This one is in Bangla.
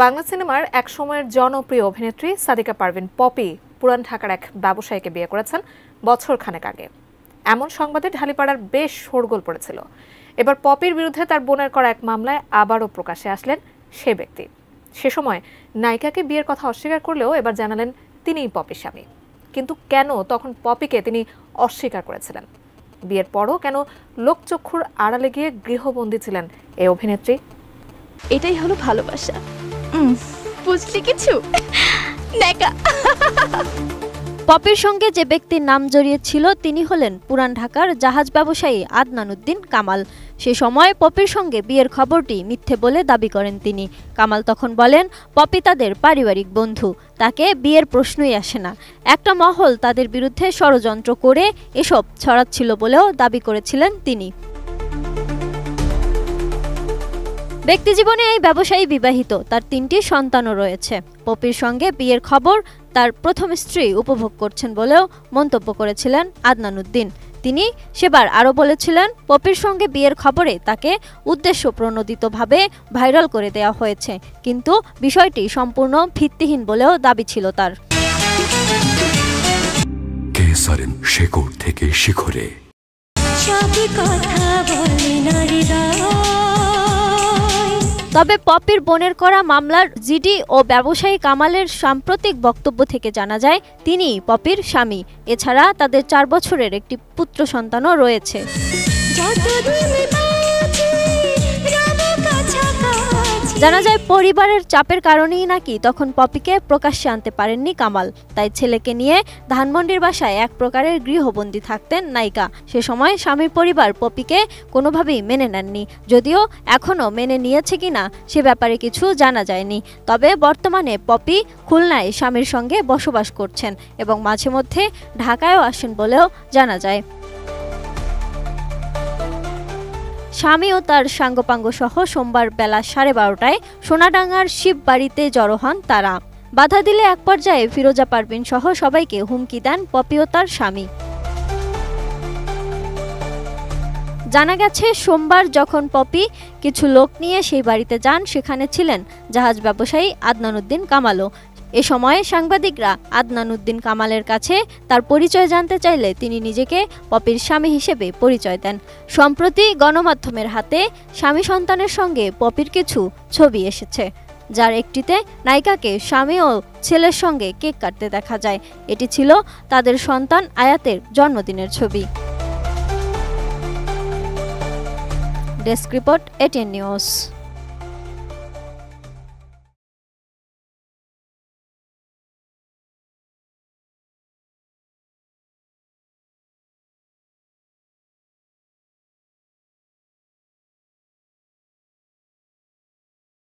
বাংলা সিনেমার এক সময়ের জনপ্রিয় অভিনেত্রী সাদিকা পারভিন পপি পুরান ঢাকার এক ব্যবসায়ীকে বিয়ে করেছেন বছরখানেক আগে। এমন সংবাদে ঢালিপাড়ার বেশ শোরগোল পড়েছিল। এবার পপির বিরুদ্ধে তার বোনের করা এক মামলায় আবারও প্রকাশ্যে আসলেন সে ব্যক্তি। সে সময় নায়িকাকে বিয়ের কথা অস্বীকার করলেও এবার জানালেন তিনিই পপির স্বামী। কিন্তু কেন তখন পপিকে তিনি অস্বীকার করেছিলেন? বিয়ের পরও কেন লোকচক্ষুর আড়ালে গিয়ে গৃহবন্দী ছিলেন এই অভিনেত্রী? এটাই হলো ভালোবাসা। বুঝলি কিছু? পপির সঙ্গে যে ব্যক্তির নাম জড়িয়েছিল তিনি হলেন পুরান ঢাকার জাহাজ ব্যবসায়ী আদনান উদ্দিন কামাল। সে সময় পপির সঙ্গে বিয়ের খবরটি মিথ্যে বলে দাবি করেন তিনি। কামাল তখন বলেন পপি তাদের পারিবারিক বন্ধু, তাকে বিয়ের প্রশ্নই আসে না। একটা মহল তাদের বিরুদ্ধে ষড়যন্ত্র করে এসব ছড়াচ্ছিল বলেও দাবি করেছিলেন তিনি। ব্যক্তিজীবনে এই ব্যবসায়ী বিবাহিত, তার ৩টি সন্তানও রয়েছে। পপির সঙ্গে বিয়ের খবর তার প্রথম স্ত্রী উপভোগ করছেন বলেও মন্তব্য করেছিলেন আদনান উদ্দিন। তিনি সেবার আরও বলেছিলেন পপির সঙ্গে বিয়ের খবরে তাকে উদ্দেশ্যপ্রণোদিতভাবে ভাইরাল করে দেওয়া হয়েছে, কিন্তু বিষয়টি সম্পূর্ণ ভিত্তিহীন বলেও দাবি ছিল তার। শেকড় থেকে শিখরে তবে পপির বোনের করা মামলার জিডি ও ব্যবসায়ী কামালের সাম্প্রতিক বক্তব্য থেকে জানা যায় তিনি পপির স্বামী। এছাড়া তাদের ৪ বছরের একটি পুত্র সন্তানও রয়েছে। জানা যায় পরিবারের চাপের কারণেই নাকি তখন পপিকে প্রকাশ্যে আনতে পারেননি কামাল। তাই ছেলেকে নিয়ে ধানমন্ডির বাসায় এক প্রকারের গৃহবন্দী থাকতেন নায়িকা। সে সময় স্বামীর পরিবার পপিকে কোনোভাবেই মেনে নেননি, যদিও এখনও মেনে নিয়েছে কিনা সে ব্যাপারে কিছু জানা যায়নি। তবে বর্তমানে পপি খুলনায় স্বামীর সঙ্গে বসবাস করছেন এবং মাঝে মধ্যে ঢাকায়ও আসেন বলেও জানা যায়। স্বামী ও তার সাঙ্গপাঙ্গ সহ সোমবার বেলা 12:30টায় সোনাডাঙ্গার শিববাড়িতে জড়ো হন তারা। বাধা দিলে এক পর্যায়ে ফিরোজা পারভিন সহ সবাইকে হুমকি দেন পপি ও তার স্বামী। জানা গেছে সোমবার যখন পপি কিছু লোক নিয়ে সেই বাড়িতে যান, সেখানে ছিলেন জাহাজ ব্যবসায়ী আদনান উদ্দিন কামালও। এ সময় সাংবাদিকরা আদনান উদ্দিন কামালের কাছে তার পরিচয় জানতে চাইলে তিনি নিজেকে পপির স্বামী হিসেবে পরিচয় দেন। সম্প্রতি গণমাধ্যমের হাতে স্বামী সন্তানের সঙ্গে পপির কিছু ছবি এসেছে, যার একটিতে নায়িকাকে স্বামী ও ছেলের সঙ্গে কেক কাটতে দেখা যায়। এটি ছিল তাদের সন্তান আয়াতের জন্মদিনের ছবি। Desk report, ATN news.